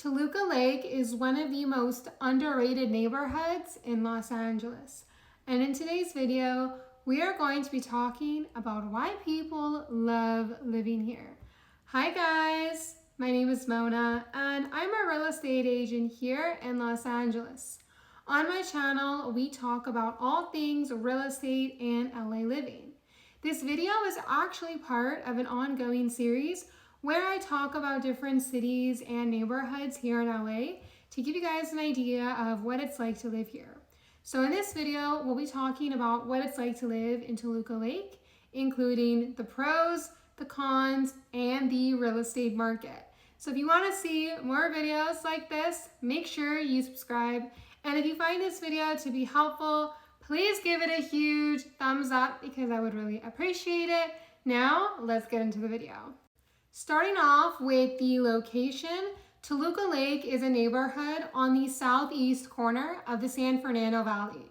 Toluca Lake is one of the most underrated neighborhoods in Los Angeles. And in today's video, we are going to be talking about why people love living here. Hi guys, my name is Mona and I'm a real estate agent here in Los Angeles. On my channel, we talk about all things real estate and LA living. This video is actually part of an ongoing series where I talk about different cities and neighborhoods here in LA to give you guys an idea of what it's like to live here. So in this video, we'll be talking about what it's like to live in Toluca Lake, including the pros, the cons, and the real estate market. So if you want to see more videos like this, make sure you subscribe. And if you find this video to be helpful, please give it a huge thumbs up because I would really appreciate it. Now, let's get into the video. Starting off with the location, Toluca Lake is a neighborhood on the southeast corner of the San Fernando Valley.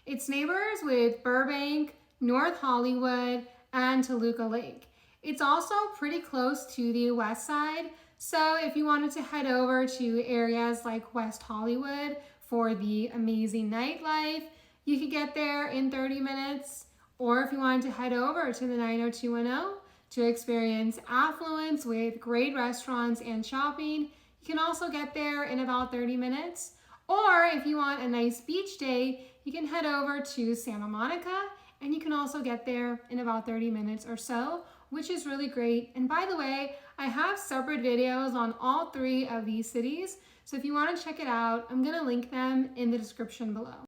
It's neighbors with Burbank, North Hollywood, and Toluca Lake. It's also pretty close to the west side, so if you wanted to head over to areas like West Hollywood for the amazing nightlife, you could get there in 30 minutes. Or if you wanted to head over to the 90210 to experience affluence with great restaurants and shopping, you can also get there in about 30 minutes. Or if you want a nice beach day, you can head over to Santa Monica and you can also get there in about 30 minutes or so, which is really great. And by the way, I have separate videos on all three of these cities. So if you want to check it out, I'm going to link them in the description below.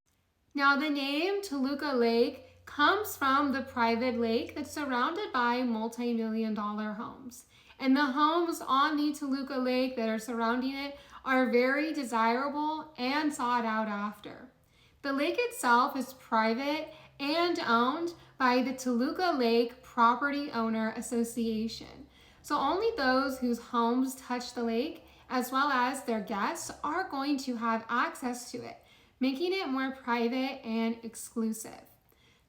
Now the name Toluca Lake comes from the private lake that's surrounded by multi-million-dollar homes. And the homes on the Toluca Lake that are surrounding it are very desirable and sought out after. The lake itself is private and owned by the Toluca Lake Property Owner Association. So only those whose homes touch the lake, as well as their guests, are going to have access to it, making it more private and exclusive.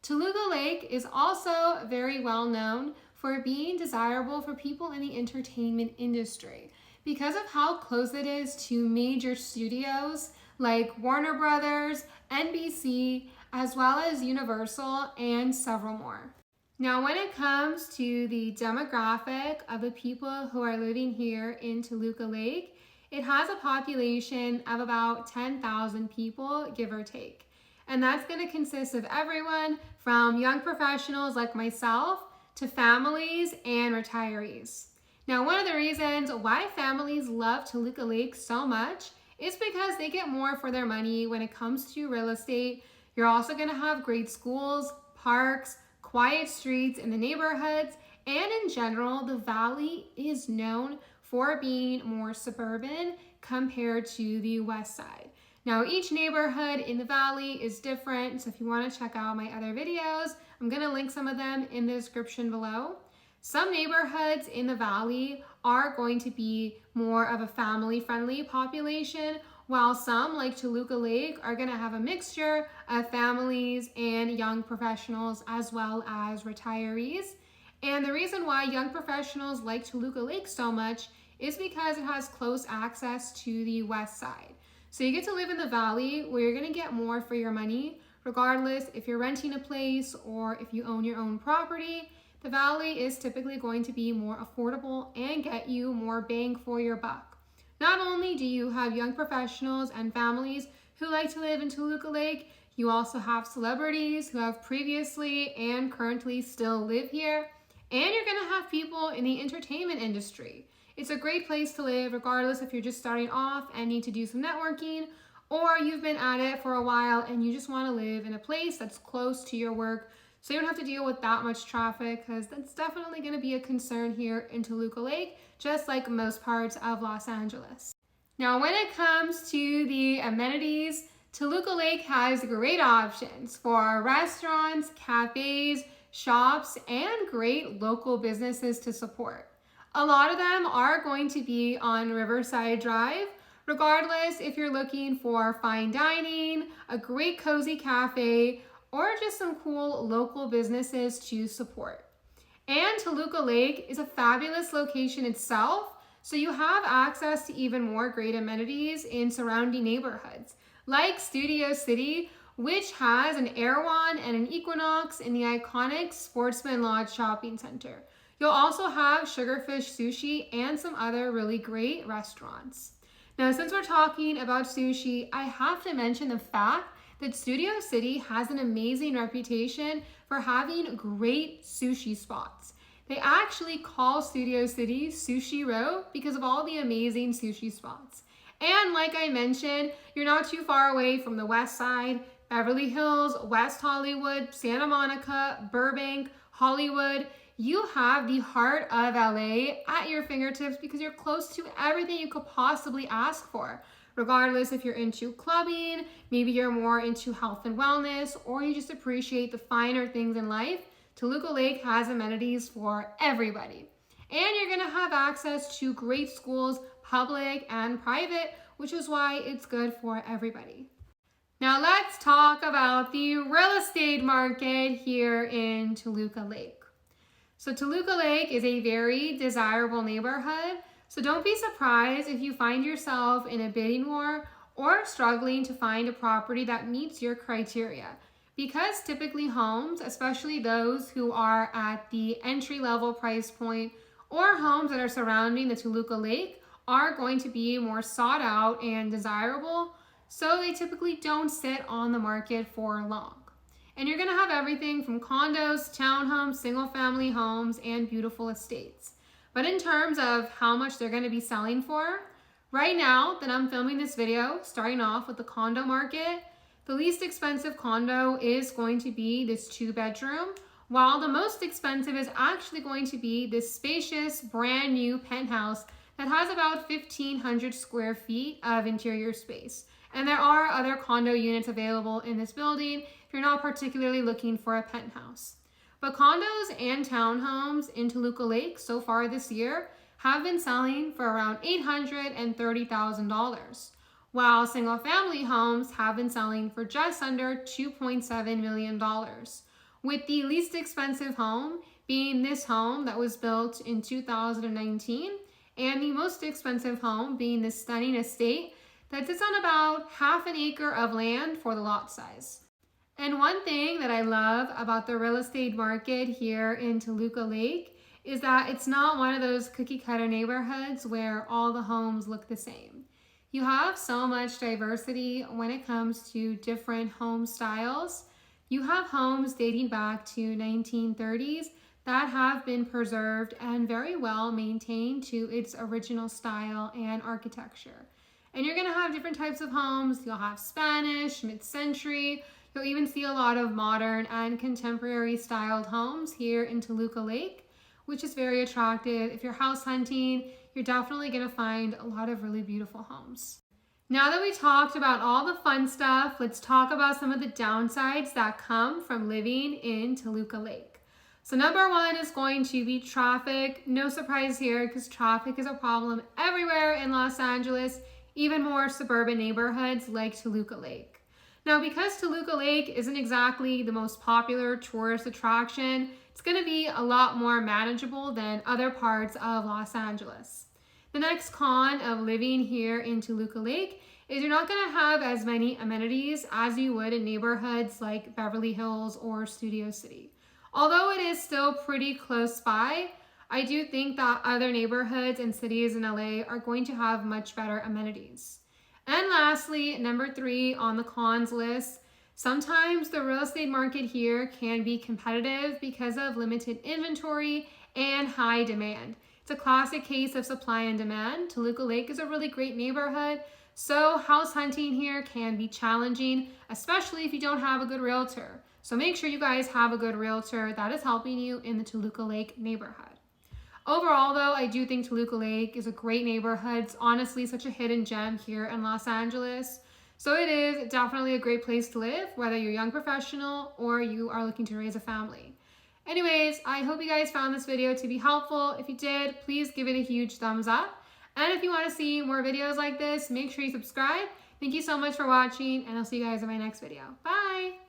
Toluca Lake is also very well known for being desirable for people in the entertainment industry because of how close it is to major studios like Warner Brothers, NBC, as well as Universal and several more. Now, when it comes to the demographic of the people who are living here in Toluca Lake, it has a population of about 10,000 people, give or take. And that's going to consist of everyone from young professionals like myself to families and retirees. Now, one of the reasons why families love Toluca Lake so much is because they get more for their money when it comes to real estate. You're also going to have great schools, parks, quiet streets in the neighborhoods, and in general, the valley is known for being more suburban compared to the west side. Now, each neighborhood in the valley is different, so if you want to check out my other videos, I'm going to link some of them in the description below. Some neighborhoods in the valley are going to be more of a family-friendly population, while some, like Toluca Lake, are going to have a mixture of families and young professionals as well as retirees. And the reason why young professionals like Toluca Lake so much is because it has close access to the west side. So you get to live in the valley where you're going to get more for your money, regardless if you're renting a place or if you own your own property. The valley is typically going to be more affordable and get you more bang for your buck. Not only do you have young professionals and families who like to live in Toluca Lake, you also have celebrities who have previously and currently still live here, and you're going to have people in the entertainment industry. It's a great place to live regardless if you're just starting off and need to do some networking, or you've been at it for a while and you just want to live in a place that's close to your work so you don't have to deal with that much traffic, because that's definitely going to be a concern here in Toluca Lake, just like most parts of Los Angeles. Now, when it comes to the amenities, Toluca Lake has great options for restaurants, cafes, shops, and great local businesses to support. A lot of them are going to be on Riverside Drive, regardless if you're looking for fine dining, a great cozy cafe, or just some cool local businesses to support. And Toluca Lake is a fabulous location itself, So you have access to even more great amenities in surrounding neighborhoods, like Studio City, which has an Erewhon and an Equinox in the iconic Sportsman Lodge Shopping Center. You'll also have Sugarfish Sushi and some other really great restaurants. Now, since we're talking about sushi, I have to mention the fact that Studio City has an amazing reputation for having great sushi spots. They actually call Studio City Sushi Row because of all the amazing sushi spots. And like I mentioned, you're not too far away from the West Side, Beverly Hills, West Hollywood, Santa Monica, Burbank, Hollywood. You have the heart of LA at your fingertips because you're close to everything you could possibly ask for. Regardless if you're into clubbing, maybe you're more into health and wellness, or you just appreciate the finer things in life, Toluca Lake has amenities for everybody. And you're gonna have access to great schools, public and private, which is why it's good for everybody. Now let's talk about the real estate market here in Toluca Lake. So Toluca Lake is a very desirable neighborhood, so don't be surprised if you find yourself in a bidding war or struggling to find a property that meets your criteria. Because typically homes, especially those who are at the entry-level price point or homes that are surrounding the Toluca Lake, are going to be more sought out and desirable, so they typically don't sit on the market for long. And you're gonna have everything from condos, townhomes, single-family homes, and beautiful estates. But in terms of how much they're gonna be selling for, right now that I'm filming this video, starting off with the condo market, the least expensive condo is going to be this 2-bedroom, while the most expensive is actually going to be this spacious, brand new penthouse that has about 1,500 square feet of interior space. And there are other condo units available in this building if you're not particularly looking for a penthouse. But condos and townhomes in Toluca Lake so far this year have been selling for around $830,000, while single family homes have been selling for just under $2.7 million, with the least expensive home being this home that was built in 2019, and the most expensive home being this stunning estate that sits on about half an acre of land for the lot size. And one thing that I love about the real estate market here in Toluca Lake is that it's not one of those cookie cutter neighborhoods where all the homes look the same. You have so much diversity when it comes to different home styles. You have homes dating back to 1930s that have been preserved and very well maintained to its original style and architecture. And you're gonna have different types of homes. You'll have Spanish, mid-century. You'll even see a lot of modern and contemporary styled homes here in Toluca Lake, which is very attractive. If you're house hunting, you're definitely gonna find a lot of really beautiful homes. Now that we talked about all the fun stuff, let's talk about some of the downsides that come from living in Toluca Lake. So number one is going to be traffic. No surprise here because traffic is a problem everywhere in Los Angeles, even more suburban neighborhoods like Toluca Lake. Now, because Toluca Lake isn't exactly the most popular tourist attraction, it's going to be a lot more manageable than other parts of Los Angeles. The next con of living here in Toluca Lake is you're not going to have as many amenities as you would in neighborhoods like Beverly Hills or Studio City. Although it is still pretty close by, I do think that other neighborhoods and cities in LA are going to have much better amenities. And lastly, number 3 on the cons list, sometimes the real estate market here can be competitive because of limited inventory and high demand. It's a classic case of supply and demand. Toluca Lake is a really great neighborhood, so house hunting here can be challenging, especially if you don't have a good realtor. So make sure you guys have a good realtor that is helping you in the Toluca Lake neighborhood. Overall, though, I do think Toluca Lake is a great neighborhood. It's honestly such a hidden gem here in Los Angeles. So it is definitely a great place to live, whether you're a young professional or you are looking to raise a family. Anyways, I hope you guys found this video to be helpful. If you did, please give it a huge thumbs up. And if you want to see more videos like this, make sure you subscribe. Thank you so much for watching, and I'll see you guys in my next video. Bye!